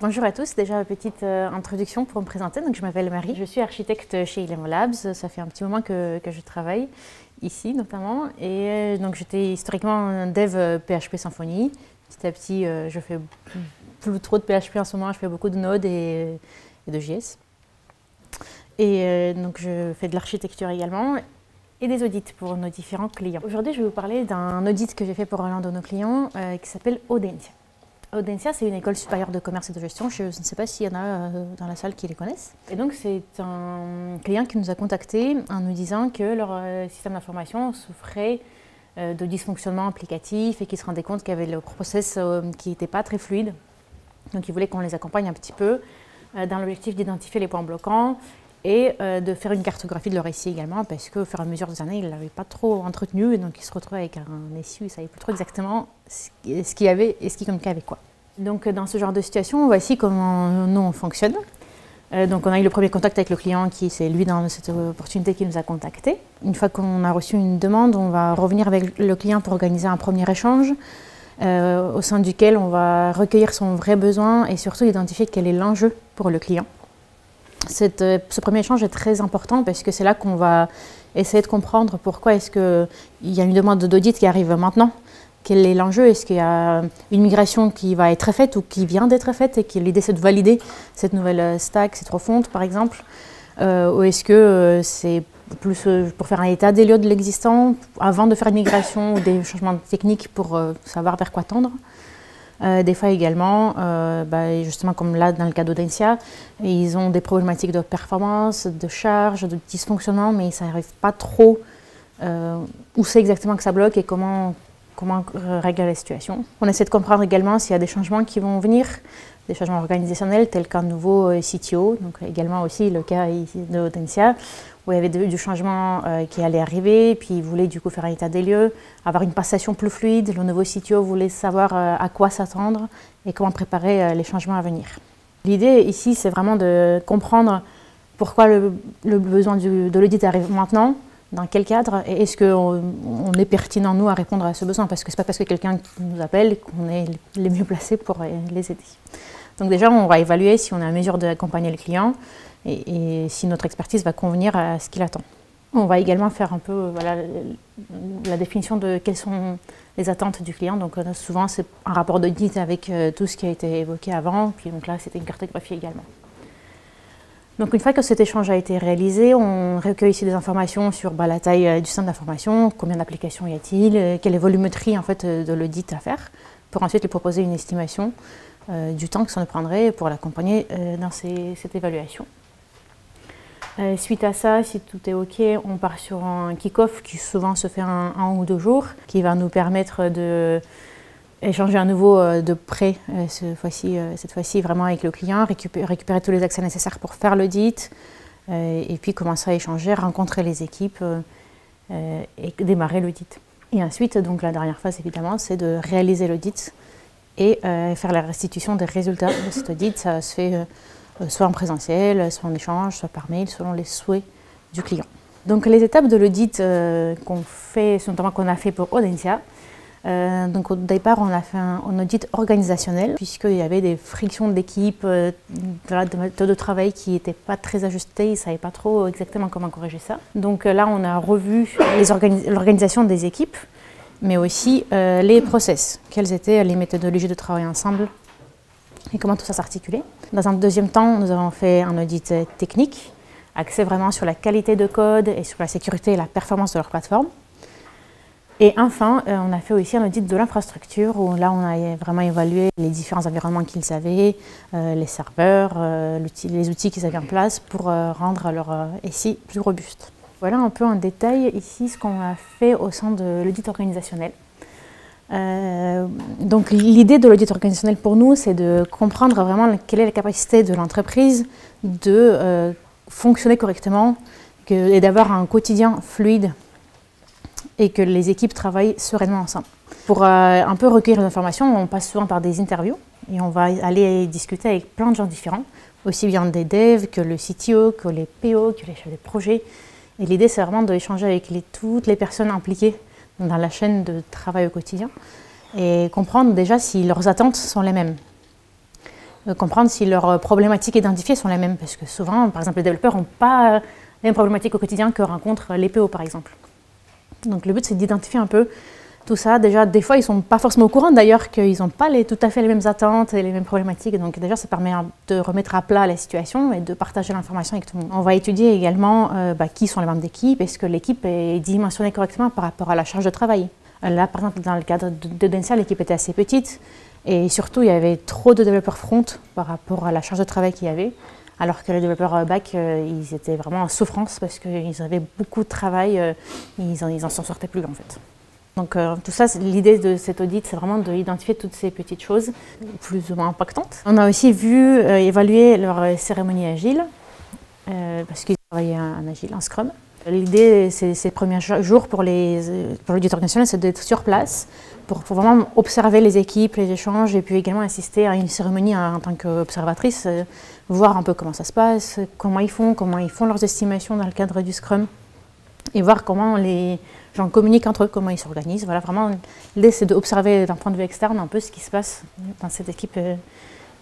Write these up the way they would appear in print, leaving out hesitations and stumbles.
Bonjour à tous, déjà une petite introduction pour me présenter. Donc, je m'appelle Marie, je suis architecte chez Ilemo Labs. Ça fait un petit moment que je travaille ici notamment. Et donc j'étais historiquement un dev PHP Symfony. Petit à petit, je fais plus trop de PHP en ce moment, je fais beaucoup de Node et de JS. Et donc je fais de l'architecture également et des audits pour nos différents clients. Aujourd'hui, je vais vous parler d'un audit que j'ai fait pour l'un de nos clients qui s'appelle Audencia. Audencia, c'est une école supérieure de commerce et de gestion. Je ne sais pas s'il y en a dans la salle qui les connaissent. Et donc, c'est un client qui nous a contactés en nous disant que leur système d'information souffrait de dysfonctionnements applicatifs et qu'ils se rendaient compte qu'il y avait le process qui n'était pas très fluide. Donc, ils voulaient qu'on les accompagne un petit peu dans l'objectif d'identifier les points bloquants et de faire une cartographie de leur SI également, parce qu'au fur et à mesure des années, ils ne l'avaient pas trop entretenu, et donc ils se retrouvaient avec un SI, ils ne savaient plus trop exactement ce qu'il y avait et ce qui communiquait avec quoi. Donc dans ce genre de situation, voici comment nous on fonctionne. Donc on a eu le premier contact avec le client, c'est lui dans cette opportunité qui nous a contactés. Une fois qu'on a reçu une demande, on va revenir avec le client pour organiser un premier échange, au sein duquel on va recueillir son vrai besoin et surtout identifier quel est l'enjeu pour le client. Ce premier échange est très important parce que c'est là qu'on va essayer de comprendre pourquoi est-ce qu'il y a une demande d'audit qui arrive maintenant. Quel est l'enjeu? Est-ce qu'il y a une migration qui va être faite ou qui vient d'être faite et que l'idée c'est de valider cette nouvelle stack, cette refonte par exemple, ou est-ce que c'est plus pour faire un état des lieux de l'existant avant de faire une migration ou des changements techniques pour savoir vers quoi tendre? Des fois également, justement comme là dans le cas d'Audencia, ils ont des problématiques de performance, de charge, de dysfonctionnement, mais ils n'arrivent pas trop où c'est exactement que ça bloque et comment régler la situation. On essaie de comprendre également s'il y a des changements qui vont venir, des changements organisationnels tels qu'un nouveau CTO, donc également aussi le cas ici d'Audencia, où il y avait du changement qui allait arriver, puis ils voulaient du coup faire un état des lieux, avoir une passation plus fluide. Le nouveau CTO voulait savoir à quoi s'attendre et comment préparer les changements à venir. L'idée ici, c'est vraiment de comprendre pourquoi le besoin de l'audit arrive maintenant, dans quel cadre, et est-ce qu'on est pertinent, nous, à répondre à ce besoin, parce que ce n'est pas parce que quelqu'un nous appelle qu'on est les mieux placés pour les aider. Donc déjà, on va évaluer si on est en mesure d'accompagner le client et si notre expertise va convenir à ce qu'il attend. On va également faire un peu la définition de quelles sont les attentes du client. Donc souvent, c'est un rapport d'audit avec tout ce qui a été évoqué avant, puis donc là, c'était une cartographie également. Donc une fois que cet échange a été réalisé, on recueille ici des informations sur la taille du centre d'information, combien d'applications y a-t-il, quelle est la volumétrie en fait, de l'audit à faire, pour ensuite lui proposer une estimation du temps que ça nous prendrait pour l'accompagner dans cette évaluation. Suite à ça, si tout est OK, on part sur un kick-off qui souvent se fait un ou 2 jours, qui va nous permettre de échanger à nouveau de près, cette fois-ci vraiment avec le client, récupérer tous les accès nécessaires pour faire l'audit, et puis commencer à échanger, rencontrer les équipes et démarrer l'audit. Et ensuite, donc la dernière phase évidemment, c'est de réaliser l'audit et faire la restitution des résultats de cet audit. Ça se fait soit en présentiel, soit en échange, soit par mail, selon les souhaits du client. Donc les étapes de l'audit notamment qu'on a fait pour Audencia. Donc au départ, on a fait un audit organisationnel, puisqu'il y avait des frictions d'équipe, de méthode de travail qui n'étaient pas très ajustées, ils ne savaient pas trop exactement comment corriger ça. Donc là, on a revu l'organisation des équipes, mais aussi les process, quelles étaient les méthodologies de travail ensemble et comment tout ça s'articulait. Dans un deuxième temps, nous avons fait un audit technique, axé vraiment sur la qualité de code et sur la sécurité et la performance de leur plateforme. Et enfin, on a fait aussi un audit de l'infrastructure, où là, on a vraiment évalué les différents environnements qu'ils avaient, les serveurs, les outils qu'ils avaient en place pour rendre leur SI plus robuste. Voilà un peu en détail ici ce qu'on a fait au sein de l'audit organisationnel. Donc l'idée de l'audit organisationnel pour nous, c'est de comprendre vraiment quelle est la capacité de l'entreprise de fonctionner correctement et d'avoir un quotidien fluide et que les équipes travaillent sereinement ensemble. Pour un peu recueillir les informations, on passe souvent par des interviews et on va aller discuter avec plein de gens différents, aussi bien des devs que le CTO, que les PO, que les chefs de projet. Et l'idée, c'est vraiment d'échanger avec toutes les personnes impliquées dans la chaîne de travail au quotidien et comprendre déjà si leurs attentes sont les mêmes. comprendre si leurs problématiques identifiées sont les mêmes. Parce que souvent, par exemple, les développeurs n'ont pas les mêmes problématiques au quotidien que rencontrent les PO, par exemple. Donc le but, c'est d'identifier un peu tout ça. Déjà, des fois, ils ne sont pas forcément au courant d'ailleurs qu'ils n'ont pas tout à fait les mêmes attentes et les mêmes problématiques. Donc déjà, ça permet de remettre à plat la situation et de partager l'information avec tout le monde. On va étudier également qui sont les membres d'équipe, est-ce que l'équipe est dimensionnée correctement par rapport à la charge de travail. Là, par exemple, dans le cadre d'Audencia, l'équipe était assez petite et surtout, il y avait trop de développeurs front par rapport à la charge de travail qu'il y avait. Alors que les développeurs back, ils étaient vraiment en souffrance parce qu'ils avaient beaucoup de travail, ils n'en s'en sortaient plus en fait. Donc tout ça, l'idée de cet audit, c'est vraiment d'identifier toutes ces petites choses plus ou moins impactantes. On a aussi vu évaluer leur cérémonie agile, parce qu'ils travaillaient en agile, en Scrum. L'idée, ces premiers jours pour l'audit organisationnel, c'est d'être sur place pour vraiment observer les équipes, les échanges, et puis également assister à une cérémonie en tant qu'observatrice, voir un peu comment ça se passe, comment ils font leurs estimations dans le cadre du Scrum, et voir comment les gens communiquent entre eux, comment ils s'organisent. Voilà, vraiment, l'idée, c'est d'observer d'un point de vue externe un peu ce qui se passe dans cette équipe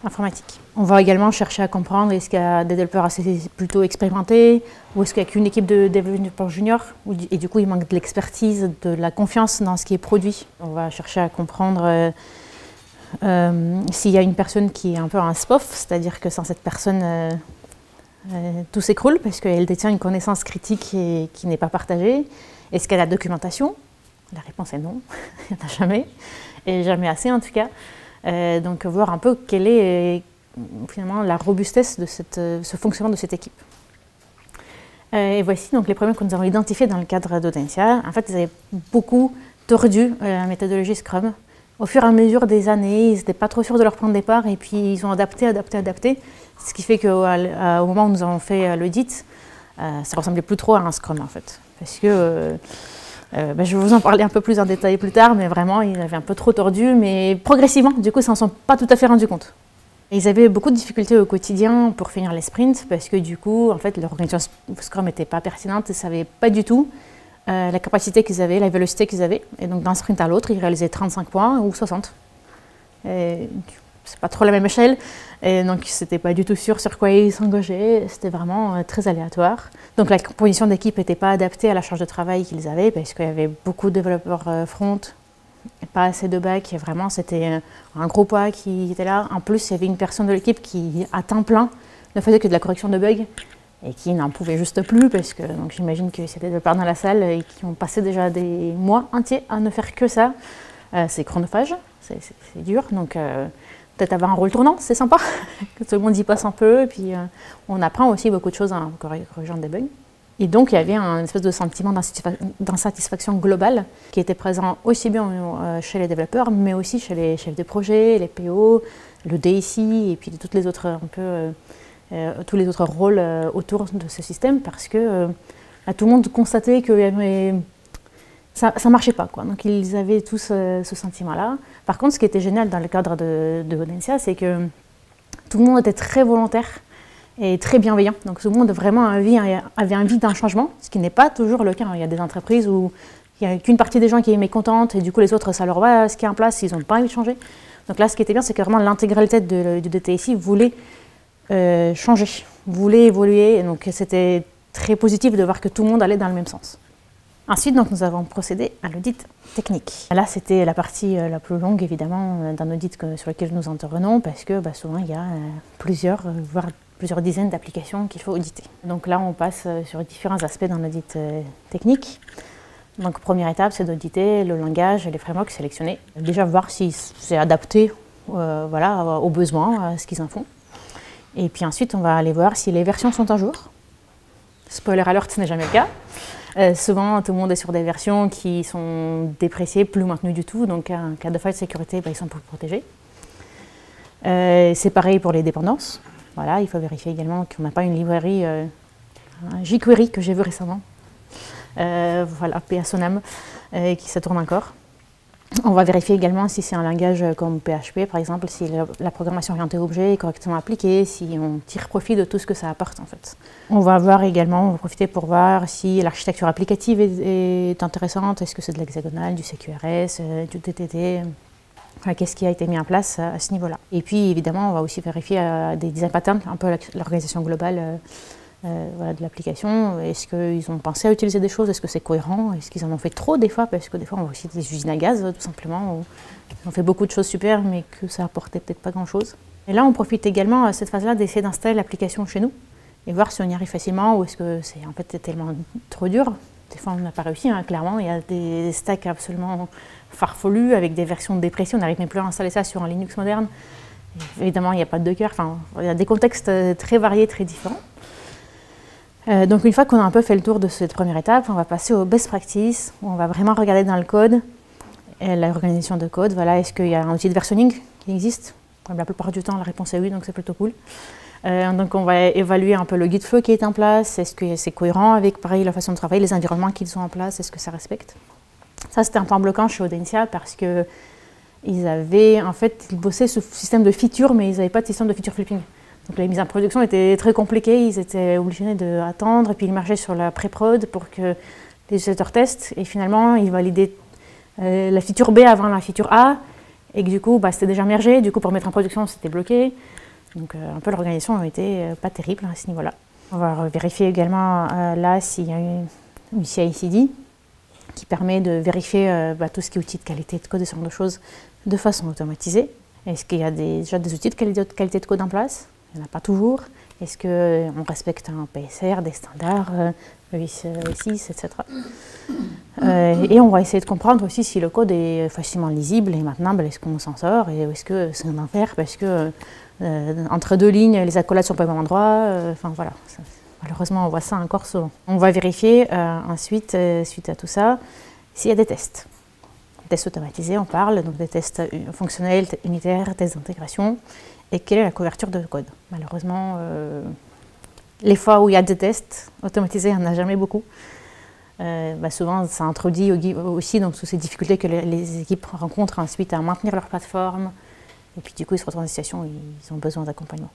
informatique. On va également chercher à comprendre est-ce qu'il y a des développeurs assez plutôt expérimentés ou est-ce qu'il n'y a qu'une équipe de développeurs juniors et du coup il manque de l'expertise, de la confiance dans ce qui est produit. On va chercher à comprendre s'il y a une personne qui est un peu un SPOF, c'est-à-dire que sans cette personne tout s'écroule parce qu'elle détient une connaissance critique qui n'est pas partagée. Est-ce qu'elle a la documentation? La réponse est non, il n'y en a jamais, et jamais assez en tout cas. Donc voir un peu quelle est finalement la robustesse de ce fonctionnement de cette équipe. Et voici donc les problèmes que nous avons identifiés dans le cadre d'Audencia. En fait, ils avaient beaucoup tordu la méthodologie Scrum. Au fur et à mesure des années, ils n'étaient pas trop sûrs de leur point de départ et puis ils ont adapté. Ce qui fait qu'au moment où nous avons fait l'audit, ça ressemblait plus trop à un Scrum en fait. Parce que je vais vous en parler un peu plus en détail plus tard, mais vraiment, ils avaient un peu trop tordu, mais progressivement, du coup, ils ne s'en sont pas tout à fait rendus compte. Ils avaient beaucoup de difficultés au quotidien pour finir les sprints, parce que du coup, en fait, leur organisation Scrum n'était pas pertinente, ils ne savaient pas du tout la capacité qu'ils avaient, la vélocité qu'ils avaient. Et donc, d'un sprint à l'autre, ils réalisaient 35 points ou 60. C'est pas trop la même échelle, et donc c'était pas du tout sûr sur quoi ils s'engageaient, c'était vraiment très aléatoire. Donc la composition d'équipe n'était pas adaptée à la charge de travail qu'ils avaient, parce qu'il y avait beaucoup de développeurs front, et pas assez de back, et vraiment c'était un gros poids qui était là. En plus, il y avait une personne de l'équipe qui, à temps plein, ne faisait que de la correction de bugs, et qui n'en pouvait juste plus, parce que j'imagine que c'était des développeurs dans la salle, et qui ont passé déjà des mois entiers à ne faire que ça. C'est chronophage, c'est dur, donc peut-être avoir un rôle tournant, c'est sympa, que tout le monde y passe un peu, et puis on apprend aussi beaucoup de choses en corrigeant des bugs. Et donc il y avait un espèce de sentiment d'insatisfaction globale qui était présent aussi bien chez les développeurs, mais aussi chez les chefs de projet, les PO, le DSI, et puis toutes les autres, tous les autres rôles autour de ce système, parce que tout le monde constatait que ça ne marchait pas, quoi. Donc ils avaient tous ce sentiment-là. Par contre, ce qui était génial dans le cadre de Audencia, c'est que tout le monde était très volontaire et très bienveillant. Donc tout le monde vraiment avait envie d'un changement, ce qui n'est pas toujours le cas. Il y a des entreprises où il n'y a qu'une partie des gens qui est mécontente et du coup les autres, ça leur va ce qui est en place, ils n'ont pas envie de changer. Donc là, ce qui était bien, c'est que vraiment l'intégralité du DTSI voulait changer, voulait évoluer. Et donc c'était très positif de voir que tout le monde allait dans le même sens. Ensuite, donc, nous avons procédé à l'audit technique. Là, c'était la partie la plus longue, évidemment, d'un audit sur lequel nous intervenons, parce que souvent, il y a voire plusieurs dizaines d'applications qu'il faut auditer. Donc là, on passe sur différents aspects dans l'audit technique. Donc, première étape, c'est d'auditer le langage et les frameworks sélectionnés. Déjà, voir si c'est adapté aux besoins, à ce qu'ils en font. Et puis ensuite, on va aller voir si les versions sont à jour. Spoiler alert, ce n'est jamais le cas. Souvent, tout le monde est sur des versions qui sont dépréciées, plus maintenues du tout. Donc, en cas de faille de sécurité, ils sont plus protégés. C'est pareil pour les dépendances. Voilà, il faut vérifier également qu'on n'a pas une librairie, un jQuery que j'ai vu récemment. Voilà, paix à son âme, qui se tourne encore. On va vérifier également si c'est un langage comme PHP, par exemple, si la programmation orientée objet est correctement appliquée, si on tire profit de tout ce que ça apporte, en fait. On va profiter pour voir si l'architecture applicative est intéressante, est-ce que c'est de l'hexagonal, du CQRS, du TTT. qu'est-ce qui a été mis en place à ce niveau-là. Et puis évidemment, on va aussi vérifier des design patterns, un peu l'organisation globale de l'application. Est-ce qu'ils ont pensé à utiliser des choses? Est-ce que c'est cohérent? Est-ce qu'ils en ont fait trop des fois? Parce que des fois, on voit aussi des usines à gaz, tout simplement, où on fait beaucoup de choses super, mais que ça apportait peut-être pas grand-chose. Et là, on profite également à cette phase-là d'essayer d'installer l'application chez nous et voir si on y arrive facilement ou est-ce que c'est en fait tellement trop dur. Des fois, on n'a pas réussi, hein, clairement. Il y a des stacks absolument farfelus avec des versions dépréciées. On n'arrive même plus à installer ça sur un Linux moderne. Et évidemment, il n'y a pas de Docker. Enfin, il y a des contextes très variés, très différents. Donc une fois qu'on a un peu fait le tour de cette première étape, on va passer aux best practices, où on va vraiment regarder dans le code, l'organisation de code. Voilà, est-ce qu'il y a un outil de versionning qui existe? La plupart du temps, la réponse est oui, donc c'est plutôt cool. Donc on va évaluer un peu le guide flow qui est en place, est-ce que c'est cohérent avec pareil, la façon de travailler, les environnements qu'ils ont en place, est-ce que ça respecte? Ça, c'était un point bloquant chez Audencia parce que ils bossaient sous système de feature, mais ils n'avaient pas de système de feature flipping. Donc les mises en production étaient très compliquées, ils étaient obligés d'attendre, et puis ils marchaient sur la pré-prod pour que les utilisateurs testent, et finalement ils validaient la feature B avant la feature A, et que du coup c'était déjà mergé, du coup pour mettre en production c'était bloqué. Donc un peu l'organisation a été pas terrible à ce niveau-là. On va vérifier également là s'il y a une CI/CD qui permet de vérifier tout ce qui est outils de qualité de code et ce genre de choses de façon automatisée. Est-ce qu'il y a déjà des outils de qualité de code en place? Il n'y en a pas toujours. Est-ce qu'on respecte un PSR, des standards, ES6, etc. Et on va essayer de comprendre aussi si le code est facilement lisible et maintenable, est-ce qu'on s'en sort et est-ce que c'est un enfer parce que entre deux lignes, les accolades ne sont pas au même endroit. Enfin voilà, malheureusement on voit ça encore souvent. On va vérifier ensuite, suite à tout ça, s'il y a des tests. Tests automatisés, on parle, donc des tests fonctionnels, unitaires, tests d'intégration. Et quelle est la couverture de code? Malheureusement, les fois où il y a des tests automatisés, il n'y en a jamais beaucoup. Souvent, ça introduit aussi donc, toutes ces difficultés que les équipes rencontrent ensuite à maintenir leur plateforme. Et puis du coup, ils se retrouvent dans des situations où ils ont besoin d'accompagnement.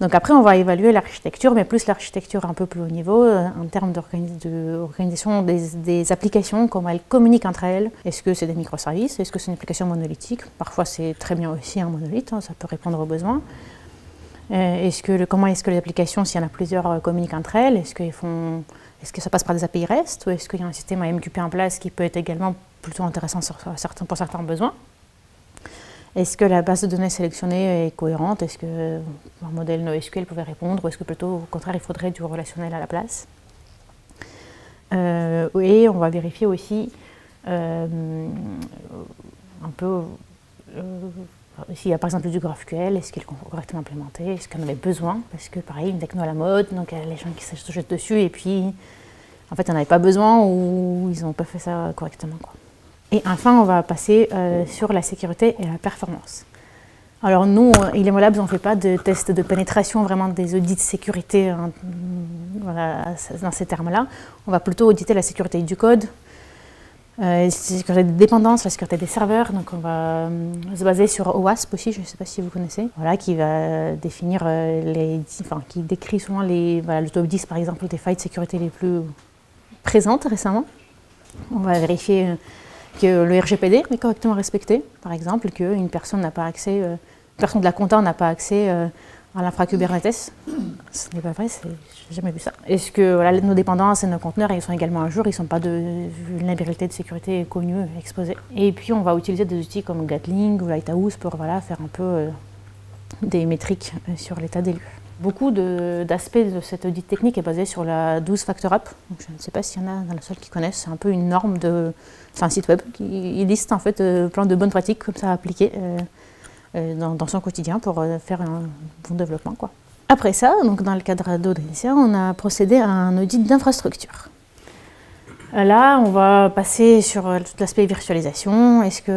Donc après, on va évaluer l'architecture, mais plus l'architecture un peu plus haut niveau, en termes d'organisation des applications, comment elles communiquent entre elles. Est-ce que c'est des microservices? Est-ce que c'est une application monolithique? Parfois, c'est très bien aussi un monolithe, hein, ça peut répondre aux besoins. Comment est-ce que les applications, s'il y en a plusieurs, communiquent entre elles? Est-ce que ça passe par des API REST? Ou est-ce qu'il y a un système AMQP en place qui peut être également plutôt intéressant pour certains besoins? Est-ce que la base de données sélectionnée est cohérente? Est-ce qu'un modèle NoSQL pouvait répondre? Ou est-ce que plutôt, au contraire, il faudrait du relationnel à la place? Et on va vérifier aussi un peu s'il y a par exemple du GraphQL, est-ce qu'il est correctement implémenté? Est-ce qu'on avait besoin? Parce que pareil, une techno à la mode, donc les gens qui se jettent dessus et puis en fait, on n'avait pas besoin ou ils n'ont pas fait ça correctement, quoi. Et enfin, on va passer sur la sécurité et la performance. Alors nous, Ilemmo Labs, on ne fait pas de tests de pénétration, vraiment des audits de sécurité voilà, dans ces termes-là. On va plutôt auditer la sécurité du code, la sécurité des dépendances, la sécurité des serveurs. Donc on va se baser sur OWASP aussi, je ne sais pas si vous connaissez, voilà, qui va définir qui décrit souvent le top 10 par exemple des failles de sécurité les plus présentes récemment. On va vérifier que le RGPD est correctement respecté, par exemple, qu'une personne n'a pas accès, une personne de la compta n'a pas accès à l'infra Kubernetes. Ce n'est pas vrai, j'ai jamais vu ça. Est-ce que voilà, nos dépendances et nos conteneurs ils sont également à jour, ils ne sont pas de vulnérabilité de sécurité connue, exposée. Et puis on va utiliser des outils comme Gatling ou Lighthouse pour faire un peu des métriques sur l'état des lieux. Beaucoup d'aspects de cet audit technique est basé sur la 12 Factor App. Donc, je ne sais pas s'il y en a dans la salle qui connaissent. C'est un peu une norme c'est un site web qui liste en fait plein de bonnes pratiques comme ça à appliquer dans son quotidien pour faire un bon développement, quoi. Après ça, donc dans le cadre d'Audencia, on a procédé à un audit d'infrastructure. Là, on va passer sur tout l'aspect virtualisation. Est-ce qu'il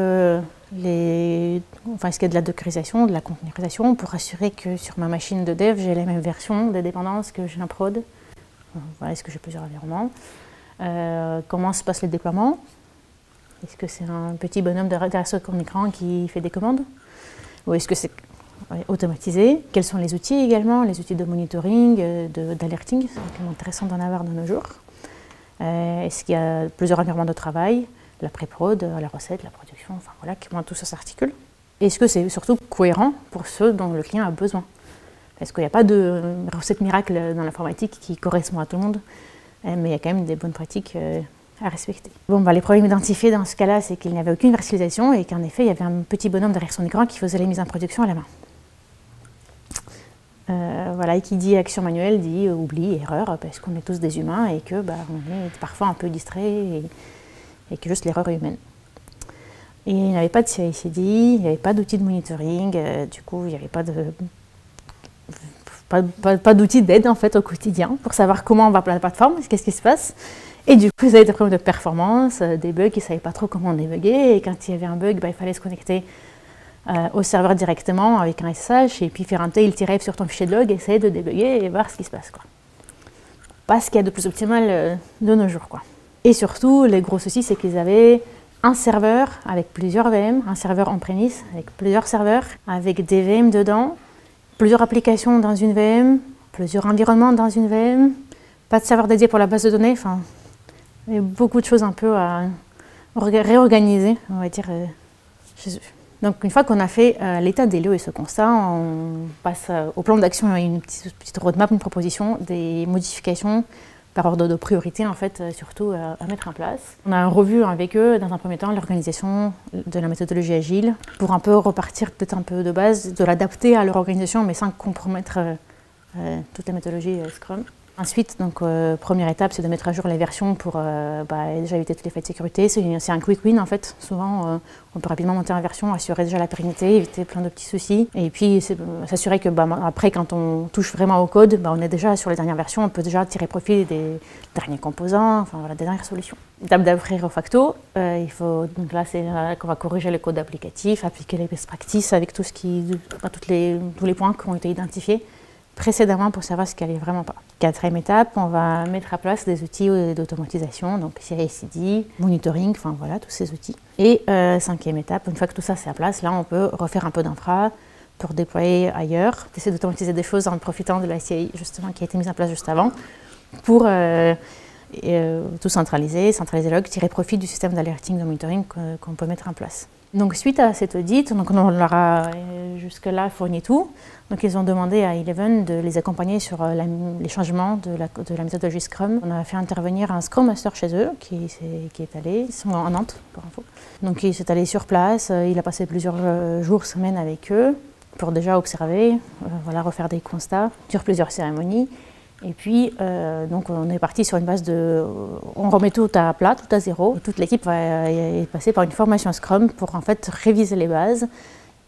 y a de la dockerisation, de la containerisation pour assurer que sur ma machine de dev, j'ai les mêmes versions des dépendances que j'ai en prod? Voilà, est-ce que j'ai plusieurs environnements? Comment se passe le déploiement? Est-ce que c'est un petit bonhomme derrière son écran qui fait des commandes? Ou est-ce que c'est automatisé? Quels sont les outils également? Les outils de monitoring, d'alerting, c'est quand même intéressant d'en avoir de nos jours. Est-ce qu'il y a plusieurs environnements de travail? La pré-prod, la recette, la production, enfin voilà, comment tout ça s'articule. est-ce que c'est surtout cohérent pour ceux dont le client a besoin? Parce qu'il n'y a pas de recette miracle dans l'informatique qui correspond à tout le monde, mais il y a quand même des bonnes pratiques à respecter. Bon, les problèmes identifiés dans ce cas-là, c'est qu'il n'y avait aucune virtualisation et qu'en effet, il y avait un petit bonhomme derrière son écran qui faisait les mises en production à la main. Voilà, et qui dit action manuelle dit oubli, erreur, parce qu'on est tous des humains et que on est parfois un peu distrait et que juste l'erreur est humaine. Et il n'y avait pas de CI/CD, il n'y avait pas d'outil de monitoring, du coup il n'y avait pas d'outil d'aide en fait au quotidien pour savoir comment on va la plateforme, qu'est-ce qui se passe. Et du coup, ils avaient des problèmes de performance, des bugs, ils ne savaient pas trop comment débugger. Et quand il y avait un bug, il fallait se connecter au serveur directement avec un SSH et puis faire un tail-f sur ton fichier de log, essayer de débugger et voir ce qui se passe, quoi. Pas ce qu'il y a de plus optimal de nos jours, quoi. Et surtout, les gros soucis, c'est qu'ils avaient un serveur avec plusieurs VM, un serveur on-premise avec plusieurs serveurs, avec des VM dedans, plusieurs applications dans une VM, plusieurs environnements dans une VM, pas de serveur dédié pour la base de données, enfin, il y a beaucoup de choses un peu à réorganiser, on va dire, chez eux. Donc une fois qu'on a fait l'état des lieux et ce constat, on passe au plan d'action, une petite roadmap, une proposition, des modifications par ordre de priorité en fait, surtout à mettre en place. On a revu avec eux dans un premier temps l'organisation de la méthodologie agile pour un peu repartir peut-être un peu de base, de l'adapter à leur organisation mais sans compromettre toute la méthodologie Scrum. Ensuite, donc, première étape, c'est de mettre à jour les versions pour déjà éviter toutes les failles de sécurité. C'est un quick win en fait. Souvent, on peut rapidement monter en version, assurer déjà la pérennité, éviter plein de petits soucis. Et puis, s'assurer que après, quand on touche vraiment au code, on est déjà sur les dernières versions, on peut déjà tirer profit des derniers composants, enfin voilà, des dernières solutions. Étape d'après refacto, donc là, c'est qu'on va corriger le code applicatif, appliquer les best practices avec tous les points qui ont été identifiés précédemment pour savoir ce qui allait vraiment pas. Quatrième étape, on va mettre à place des outils d'automatisation, donc CI/CD, monitoring, enfin voilà, tous ces outils. Et cinquième étape, une fois que tout ça c'est à place, là on peut refaire un peu d'infra pour déployer ailleurs, essayer d'automatiser des choses en profitant de la CI justement qui a été mise en place juste avant pour tout centraliser le log, tirer profit du système d'alerting de monitoring qu'on peut mettre en place. Donc suite à cet audit, donc on leur a jusque-là fourni tout. Donc ils ont demandé à Eleven de les accompagner sur les changements de la méthodologie Scrum. On a fait intervenir un Scrum Master chez eux qui est allé, ils sont à Nantes pour info. Donc il s'est allé sur place, il a passé plusieurs jours, semaines avec eux pour déjà observer, refaire des constats sur plusieurs cérémonies. Et puis, donc on est parti sur une base on remet tout à plat, tout à zéro. Toute l'équipe va passer par une formation Scrum pour en fait réviser les bases.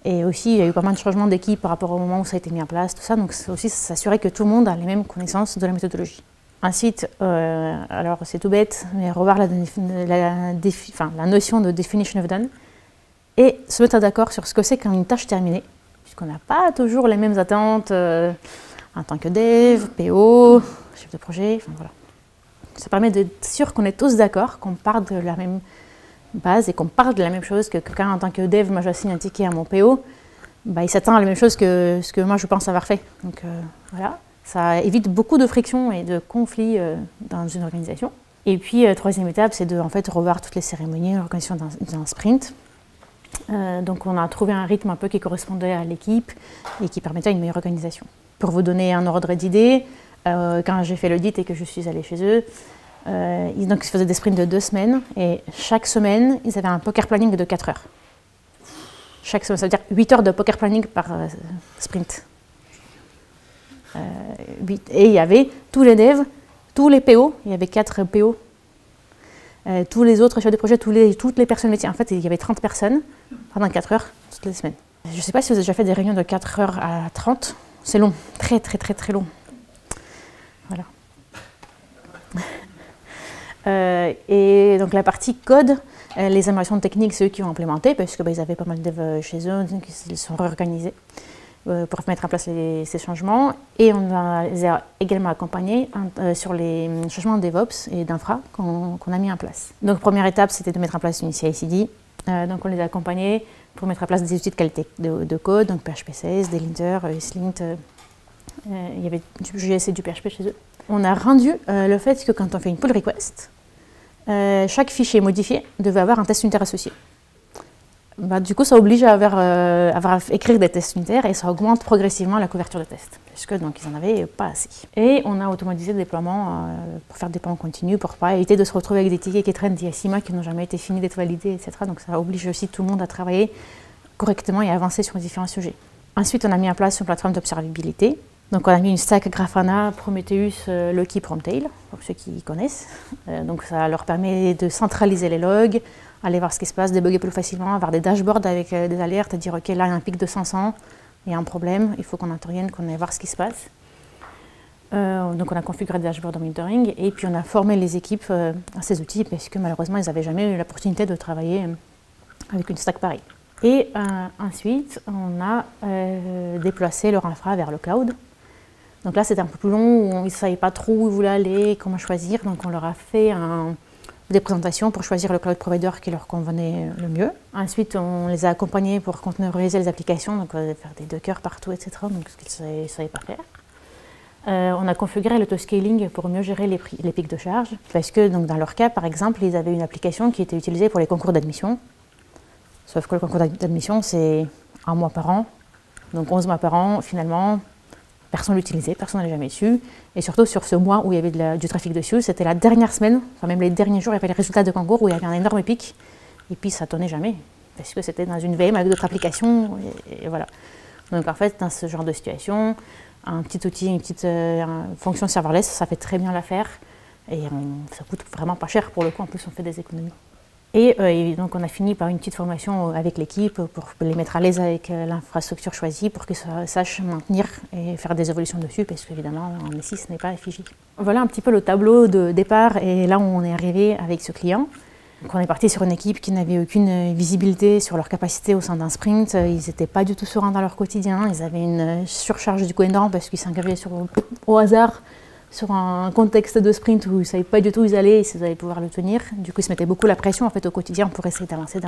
Et aussi, il y a eu pas mal de changements d'équipe par rapport au moment où ça a été mis en place, tout ça. Donc aussi, s'assurer que tout le monde a les mêmes connaissances de la méthodologie. Ensuite, alors c'est tout bête, mais revoir la notion de definition of done et se mettre d'accord sur ce que c'est qu'une tâche terminée, puisqu'on n'a pas toujours les mêmes attentes. En tant que dev, PO, chef de projet, enfin voilà. Ça permet d'être sûr qu'on est tous d'accord, qu'on part de la même base et qu'on parle de la même chose, que quand en tant que dev, moi j'assigne un ticket à mon PO, il s'attend à la même chose que ce que moi je pense avoir fait. Donc voilà, ça évite beaucoup de frictions et de conflits dans une organisation. Et puis troisième étape, c'est de en fait, revoir toutes les cérémonies, l'organisation d'un sprint. Donc on a trouvé un rythme un peu qui correspondait à l'équipe et qui permettait une meilleure organisation. Pour vous donner un ordre d'idée, quand j'ai fait l'audit et que je suis allée chez eux, donc ils faisaient des sprints de 2 semaines et chaque semaine, ils avaient un poker planning de 4 heures. Chaque semaine, ça veut dire 8 heures de poker planning par sprint. Et il y avait tous les devs, tous les PO, il y avait 4 PO, tous les autres chefs de projet, toutes les personnes métiers. En fait, il y avait 30 personnes pendant 4 heures toutes les semaines. Je ne sais pas si vous avez déjà fait des réunions de 4 heures à 30. C'est long, très très très très long. Voilà. Et donc la partie code, les améliorations techniques, c'est eux qui ont implémenté, parce qu'ils avaient pas mal de devs chez eux, donc ils se sont réorganisés pour mettre en place ces changements. Et on les a également accompagnés sur les changements de DevOps et d'infra qu'on a mis en place. Donc première étape, c'était de mettre en place une CI/CD. Donc on les a accompagnés pour mettre en place des outils de qualité de code, donc PHP16, des linters, ESLint, il y avait du JS et du PHP chez eux. On a rendu le fait que quand on fait une pull request, chaque fichier modifié devait avoir un test unitaire associé. Du coup, ça oblige à écrire des tests unitaires et ça augmente progressivement la couverture de tests, parce que donc ils n'en avaient pas assez. Et on a automatisé le déploiement pour faire des déploiements continus, pour ne pas éviter de se retrouver avec des tickets qui traînent d'il y a 6 mois, qui n'ont jamais été finis d'être validés, etc. Donc ça oblige aussi tout le monde à travailler correctement et à avancer sur les différents sujets. Ensuite, on a mis en place une plateforme d'observabilité. Donc on a mis une stack Grafana, Prometheus, Loki, Promptail, pour ceux qui connaissent. Donc ça leur permet de centraliser les logs, aller voir ce qui se passe, débugger plus facilement, avoir des dashboards avec des alertes, dire ok, là il y a un pic de 500, il y a un problème, il faut qu'on intervienne, qu'on aille voir ce qui se passe. Donc on a configuré des dashboards de monitoring et puis on a formé les équipes à ces outils parce que malheureusement ils n'avaient jamais eu l'opportunité de travailler avec une stack pareille. Et ensuite on a déplacé leur infra vers le cloud. Donc là c'était un peu plus long, où ils ne savaient pas trop où ils voulaient aller, comment choisir, donc on leur a fait des présentations pour choisir le cloud provider qui leur convenait le mieux. Ensuite, on les a accompagnés pour containeriser les applications, donc faire des dockers partout, etc., donc ce qu'ils ne savaient pas faire. On a configuré l'autoscaling pour mieux gérer les pics de charge, parce que donc, dans leur cas, par exemple, ils avaient une application qui était utilisée pour les concours d'admission, sauf que le concours d'admission, c'est 1 mois par an, donc 11 mois par an, finalement, personne ne l'utilisait, personne n'avait jamais su. Et surtout sur ce mois où il y avait du trafic dessus, c'était la dernière semaine, enfin même les derniers jours, il y avait les résultats de concours où il y avait un énorme pic. Et puis ça ne tournait jamais, parce que c'était dans une VM avec d'autres applications, et voilà. Donc en fait, dans ce genre de situation, un petit outil, une petite fonction serverless, ça fait très bien l'affaire. Et ça coûte vraiment pas cher pour le coup, en plus on fait des économies. Et donc on a fini par une petite formation avec l'équipe pour les mettre à l'aise avec l'infrastructure choisie pour qu'ils sachent maintenir et faire des évolutions dessus parce qu'évidemment en SI ce n'est pas FIJ. Voilà un petit peu le tableau de départ et là où on est arrivé avec ce client. Donc on est parti sur une équipe qui n'avait aucune visibilité sur leur capacité au sein d'un sprint. Ils n'étaient pas du tout sereins dans leur quotidien. Ils avaient une surcharge du coup énorme parce qu'ils s'engageaient au hasard sur un contexte de sprint où ils ne savaient pas du tout où ils allaient et s'ils allaient pouvoir le tenir. Du coup, ils se mettaient beaucoup la pression en fait, au quotidien pour essayer d'avancer.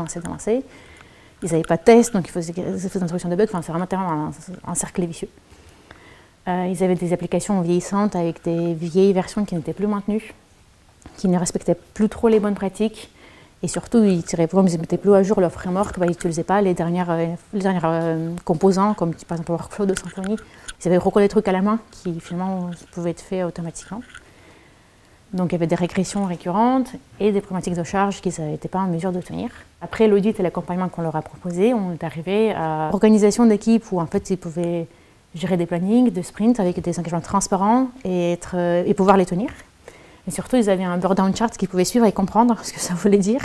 Ils n'avaient pas de test, donc ils faisaient des introductions de bugs. Enfin, c'est vraiment un cercle vicieux. Ils avaient des applications vieillissantes avec des vieilles versions qui n'étaient plus maintenues, qui ne respectaient plus trop les bonnes pratiques. Et surtout, ils ne mettaient plus à jour leur framework, ils n'utilisaient pas les dernières composants, comme par exemple le workflow de Symfony. Ils avaient recollé des trucs à la main qui finalement pouvaient être faits automatiquement. Donc il y avait des régressions récurrentes et des problématiques de charge qu'ils n'étaient pas en mesure de tenir. Après l'audit et l'accompagnement qu'on leur a proposé, on est arrivé à l'organisation d'équipe où en fait ils pouvaient gérer des plannings, des sprints avec des engagements transparents et pouvoir les tenir. Et surtout, ils avaient un burn-down chart qu'ils pouvaient suivre et comprendre ce que ça voulait dire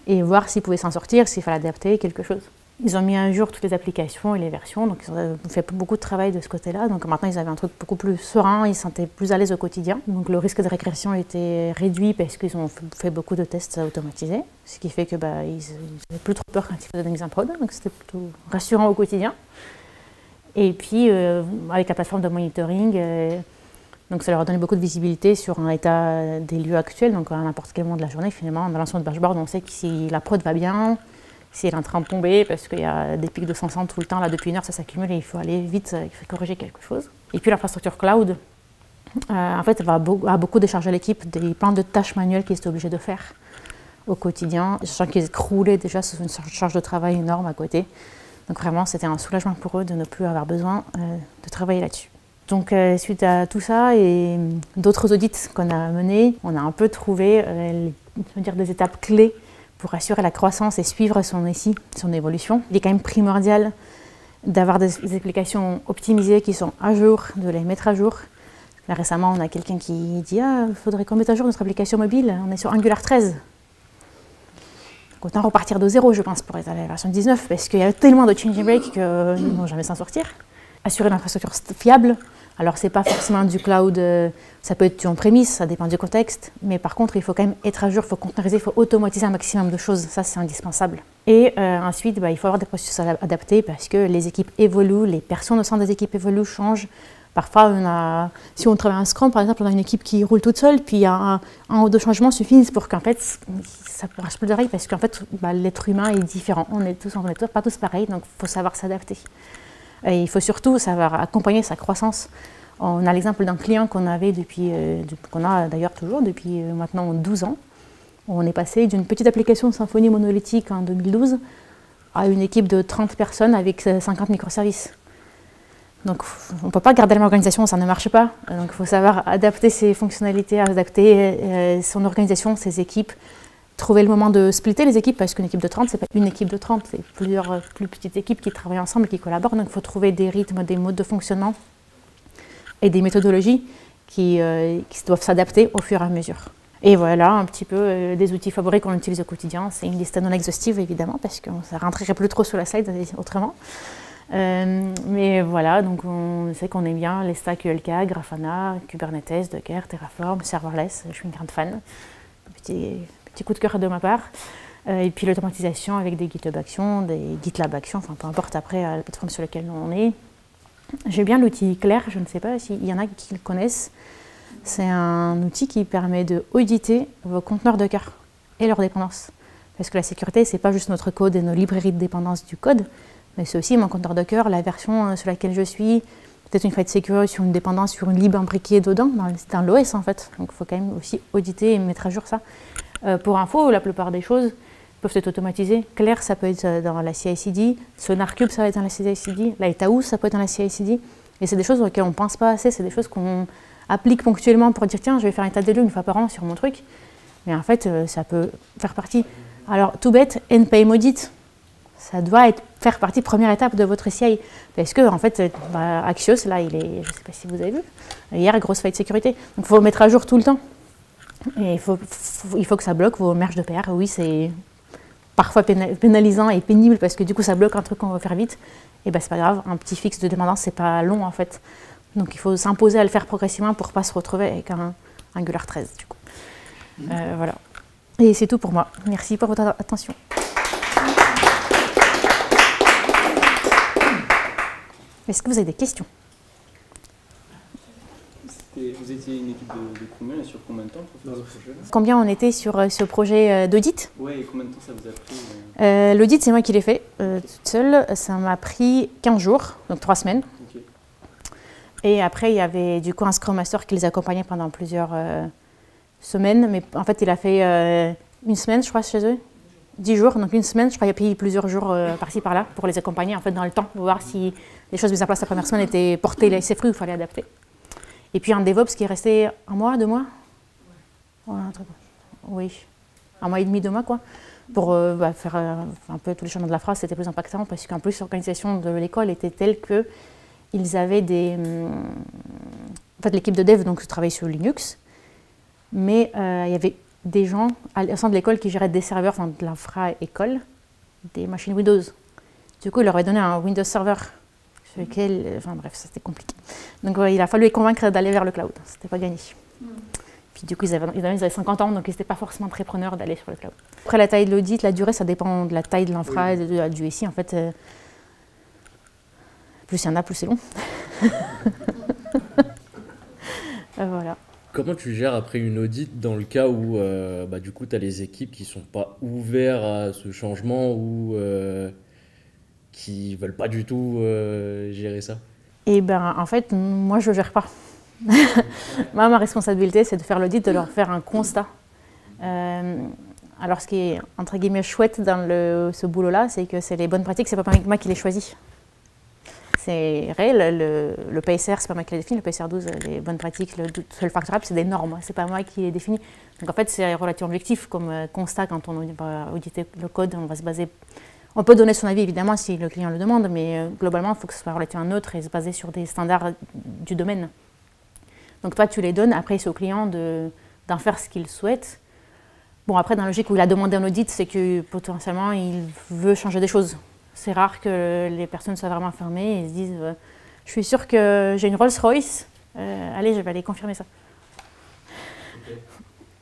et voir s'ils pouvaient s'en sortir, s'il fallait adapter quelque chose. Ils ont mis à jour toutes les applications et les versions, donc ils ont fait beaucoup de travail de ce côté-là. Donc maintenant, ils avaient un truc beaucoup plus serein, ils se sentaient plus à l'aise au quotidien. Donc le risque de régression était réduit parce qu'ils ont fait beaucoup de tests automatisés, ce qui fait que ils n'avaient plus trop peur quand ils faisaient des mises en prod, donc c'était plutôt rassurant au quotidien. Et puis, avec la plateforme de monitoring, donc ça leur a donné beaucoup de visibilité sur un état des lieux actuels, donc à n'importe quel moment de la journée, finalement, en balançant le dashboard, on sait que si la prod va bien, si elle est en train de tomber, parce qu'il y a des pics de 500 tout le temps, là depuis 1 heure ça s'accumule et il faut aller vite, il faut corriger quelque chose. Et puis l'infrastructure cloud, en fait, elle a beaucoup déchargé l'équipe des plein de tâches manuelles qu'ils étaient obligés de faire au quotidien, sachant qu'ils croulaient déjà sous une charge de travail énorme à côté. Donc vraiment, c'était un soulagement pour eux de ne plus avoir besoin de travailler là-dessus. Donc suite à tout ça et d'autres audits qu'on a menés, on a un peu trouvé des étapes clés pour assurer la croissance et suivre son SI, son évolution. Il est quand même primordial d'avoir des applications optimisées qui sont à jour, de les mettre à jour. Là récemment, on a quelqu'un qui dit « Ah, il faudrait qu'on mette à jour notre application mobile, on est sur Angular 13 ». Donc autant repartir de zéro, je pense, pour être à la version 19, parce qu'il y a tellement de change and break qu'ils ne vont jamais s'en sortir. Assurer une infrastructure fiable. Alors, ce n'est pas forcément du cloud, ça peut être du on-premise, ça dépend du contexte. Mais par contre, il faut quand même être à jour, il faut containeriser, il faut automatiser un maximum de choses. Ça, c'est indispensable. Et ensuite, il faut avoir des processus adaptés parce que les équipes évoluent, les personnes au sein des équipes évoluent, changent. Parfois, si on travaille en Scrum, par exemple, on a une équipe qui roule toute seule, puis un ou deux changements suffisent pour qu'en fait, ça ne marche plus de parce qu'en fait, l'être humain est différent. On n'est pas tous pareils, donc il faut savoir s'adapter. Et il faut surtout savoir accompagner sa croissance. On a l'exemple d'un client qu'on avait qu'on a d'ailleurs toujours depuis maintenant 12 ans. On est passé d'une petite application Symfony monolithique en 2012 à une équipe de 30 personnes avec 50 microservices. Donc on ne peut pas garder la même organisation, ça ne marche pas. Donc il faut savoir adapter ses fonctionnalités, adapter son organisation, ses équipes, trouver le moment de splitter les équipes, parce qu'une équipe de 30, ce n'est pas une équipe de 30, c'est plusieurs plus petites équipes qui travaillent ensemble, qui collaborent. Donc il faut trouver des rythmes, des modes de fonctionnement et des méthodologies qui doivent s'adapter au fur et à mesure. Et voilà un petit peu des outils favoris qu'on utilise au quotidien. C'est une liste non exhaustive évidemment, parce que ça ne rentrerait plus trop sur la slide autrement. Mais voilà, donc on sait qu'on aime bien les stacks ELK, Grafana, Kubernetes, Docker, Terraform, Serverless, je suis une grande fan. Petit coup de cœur de ma part. Et puis l'automatisation avec des GitHub Actions, des GitLab Actions, enfin peu importe après la plateforme sur laquelle on est. J'ai bien l'outil Clair, je ne sais pas s'il y en a qui le connaissent. C'est un outil qui permet d'auditer vos conteneurs Docker et leurs dépendances. Parce que la sécurité, ce n'est pas juste notre code et nos librairies de dépendance du code, mais c'est aussi mon conteneur Docker, la version sur laquelle je suis, peut-être une faille de sécurité sur une dépendance, sur une lib imbriquée dedans, dans l'OS en fait. Donc il faut quand même aussi auditer et mettre à jour ça. Pour info, la plupart des choses peuvent être automatisées. Clair, ça peut être dans la CI/CD, SonarCube, ça va être dans la CI/CD, Lighthouse, ça peut être dans la CI/CD. Et c'est des choses auxquelles on ne pense pas assez, c'est des choses qu'on applique ponctuellement pour dire tiens, je vais faire un état des lieux une fois par an sur mon truc. Mais en fait, ça peut faire partie. Alors, tout bête, npm audit. Ça doit faire partie de première étape de votre CI. Parce que, en fait, Axios, là, je ne sais pas si vous avez vu, hier, grosse faille de sécurité. Donc, il faut mettre à jour tout le temps. Et il faut que ça bloque vos merges de PR. Oui, c'est parfois pénalisant et pénible parce que du coup, ça bloque un truc qu'on veut faire vite. Et ben, c'est pas grave, un petit fixe de dépendance, c'est pas long, en fait. Donc, il faut s'imposer à le faire progressivement pour ne pas se retrouver avec un Angular 13, du coup. Voilà. Et c'est tout pour moi. Merci pour votre attention. Est-ce que vous avez des questions? Vous étiez une équipe de combien et sur combien de temps pour faire ce projet-là? Combien on était sur ce projet d'audit? Oui, et combien de temps ça vous a pris? L'audit, c'est moi qui l'ai fait toute seule. Ça m'a pris 15 jours, donc 3 semaines. Okay. Et après, il y avait du coup un Scrum Master qui les accompagnait pendant plusieurs semaines. Mais en fait, il a fait une semaine, je crois, chez eux. 10 jours, donc une semaine, je crois qu'il a pris plusieurs jours par-ci par-là pour les accompagner en fait dans le temps, pour voir si les choses mises en place la première semaine étaient portées ses fruits ou il fallait adapter. Et puis un DevOps qui est resté 1 mois, 2 mois, ouais, oui, 1 mois et demi, 2 mois quoi, pour faire un peu tous les changements de la phrase. C'était plus impactant parce qu'en plus l'organisation de l'école était telle que ils avaient en fait l'équipe de dev donc travaillait sur Linux, mais il y avait des gens au sein de l'école qui géraient des serveurs, enfin de l'infra école, des machines Windows. Du coup, il leur avait donné un Windows Server sur lequel, enfin bref, c'était compliqué. Donc il a fallu les convaincre d'aller vers le cloud. C'était pas gagné. Puis du coup, ils avaient 50 ans, donc ils n'étaient pas forcément très preneurs d'aller sur le cloud. Après, la taille de l'audit, la durée, ça dépend de la taille de l'infra et du SI. En fait, plus il y en a, plus c'est long. Voilà. Comment tu gères après une audit dans le cas où du coup tu as les équipes qui ne sont pas ouvertes à ce changement ou qui ne veulent pas du tout gérer ça? Et ben en fait, moi je ne gère pas. Moi, ma responsabilité, c'est de faire l'audit, de leur faire un constat. Alors ce qui est entre guillemets chouette dans ce boulot-là, c'est que c'est les bonnes pratiques, c'est pas moi qui les choisis. C'est réel, le PSR, c'est pas moi qui l'ai défini, le PSR 12, les bonnes pratiques, le seul factorable, c'est des normes, c'est pas moi qui les définis. Donc en fait, c'est relativement objectif comme constat quand on va auditer le code, on va se baser. On peut donner son avis évidemment si le client le demande, mais globalement, il faut que ce soit relativement neutre et se baser sur des standards du domaine. Donc toi, tu les donnes, après c'est au client d'en faire ce qu'il souhaite. Bon, après, dans la logique où il a demandé un audit, c'est que potentiellement, il veut changer des choses. C'est rare que les personnes soient vraiment fermées et se disent je suis sûre que j'ai une Rolls-Royce, allez, je vais aller confirmer ça.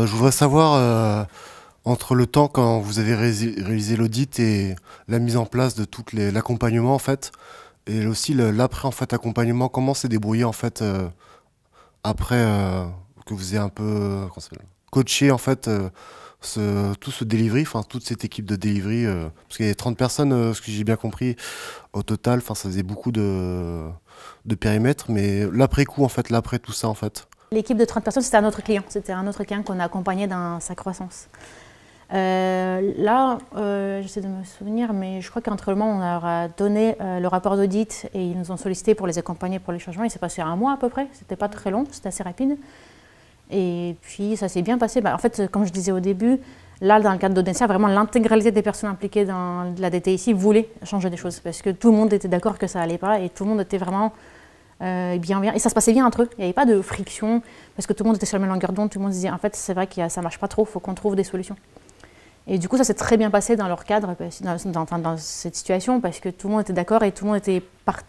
Je voudrais savoir, entre le temps quand vous avez réalisé l'audit et la mise en place de tout l'accompagnement en fait, et aussi l'après en fait accompagnement, comment s'est débrouillé en fait après que vous ayez un peu coaché en fait tout ce delivery, enfin toute cette équipe de delivery, parce qu'il y avait 30 personnes, ce que j'ai bien compris, au total, enfin ça faisait beaucoup de périmètre, mais l'après-coup en fait, l'après tout ça en fait. L'équipe de 30 personnes, c'était un autre client qu'on a accompagné dans sa croissance. Là, j'essaie de me souvenir, mais je crois qu'entre le moment où on leur a donné le rapport d'audit et ils nous ont sollicité pour les accompagner pour les changements, il s'est passé un mois à peu près, c'était pas très long, c'était assez rapide. Et puis ça s'est bien passé. En fait, comme je disais au début, là, dans le cadre d'Audencia, vraiment l'intégralité des personnes impliquées dans la DTIC voulaient changer des choses parce que tout le monde était d'accord que ça allait pas et tout le monde était vraiment bien. Et ça se passait bien entre eux, il n'y avait pas de friction parce que tout le monde était sur la même longueur d'onde, tout le monde disait en fait c'est vrai que ça marche pas trop, il faut qu'on trouve des solutions. Et du coup, ça s'est très bien passé dans leur cadre, dans cette situation, parce que tout le monde était d'accord et tout le monde était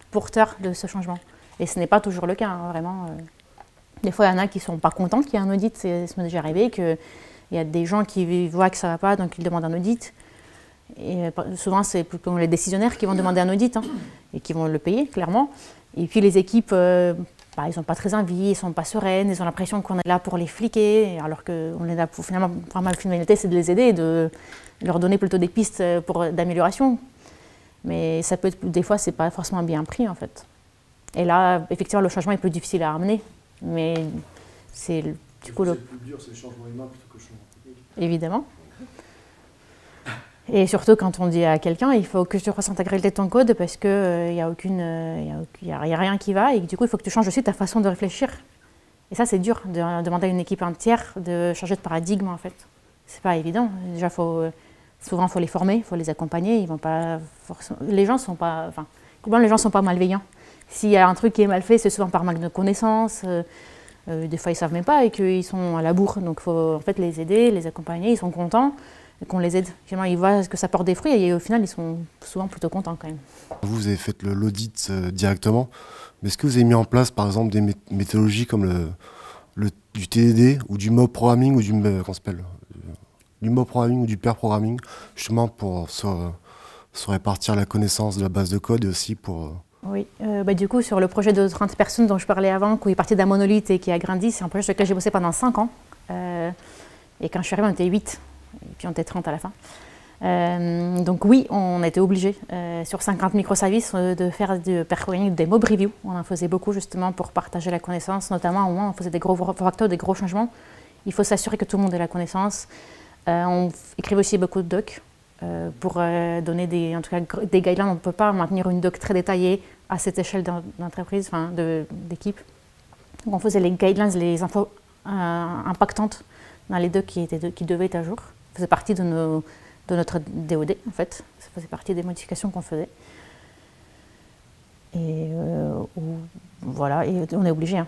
porteur de ce changement. Et ce n'est pas toujours le cas, hein, vraiment. Des fois, il y en a qui ne sont pas contents qu'il y ait un audit. Ça m'est déjà arrivé qu'il y a des gens qui voient que ça ne va pas, donc ils demandent un audit. Et souvent, c'est plutôt les décisionnaires qui vont demander un audit hein, et qui vont le payer, clairement. Et puis les équipes, ils ne sont pas très envie, ils ne sont pas sereines, ils ont l'impression qu'on est là pour les fliquer, alors qu'on est là pour finalement, la finalité, c'est de les aider et de leur donner plutôt des pistes d'amélioration. Mais ça peut être, des fois, ce n'est pas forcément bien pris, en fait. Et là, effectivement, le changement est plus difficile à amener, mais c'est du coup... Le plus dur, c'est le changement humain plutôt que le changement technique. Évidemment. Et surtout, quand on dit à quelqu'un, il faut que tu fasses l'intégralité de ton code parce qu'il n'y a rien qui va et du coup, il faut que tu changes aussi ta façon de réfléchir. Et ça, c'est dur de demander à une équipe entière de changer de paradigme, en fait. C'est pas évident. Déjà, souvent, il faut les former, il faut les accompagner. Ils vont pas les gens sont pas... Enfin, les gens sont pas malveillants. S'il y a un truc qui est mal fait, c'est souvent par manque de connaissances. Des fois, ils ne savent même pas et qu'ils sont à la bourre. Donc, il faut en fait les aider, les accompagner. Ils sont contents. Qu'on les aide. Finalement, ils voient que ça porte des fruits et au final, ils sont souvent plutôt contents quand même. Vous avez fait l'audit directement, mais est-ce que vous avez mis en place, par exemple, des méthodologies comme du TDD ou du mob programming ou du mob programming ou du pair programming, justement pour se répartir la connaissance de la base de code et aussi pour... Oui, du coup, sur le projet de 30 personnes dont je parlais avant, qui est parti d'un monolithe et qui a grandi, c'est un projet sur lequel j'ai bossé pendant 5 ans. Et quand je suis arrivée, on était 8. Et puis on était 30 à la fin. Donc oui, on a été obligés, sur 50 microservices, de faire du pair programming, des mob reviews. On en faisait beaucoup justement pour partager la connaissance, notamment au moins on faisait des gros facteurs, des gros changements. Il faut s'assurer que tout le monde ait la connaissance. On écrivait aussi beaucoup de docs pour donner des guidelines. On ne peut pas maintenir une doc très détaillée à cette échelle d'entreprise, d'équipe. Donc on faisait les guidelines, les infos impactantes dans les docs qui devaient être à jour. Ça faisait partie de notre DOD, en fait. Ça faisait partie des modifications qu'on faisait. Et voilà, et on est obligé. Hein.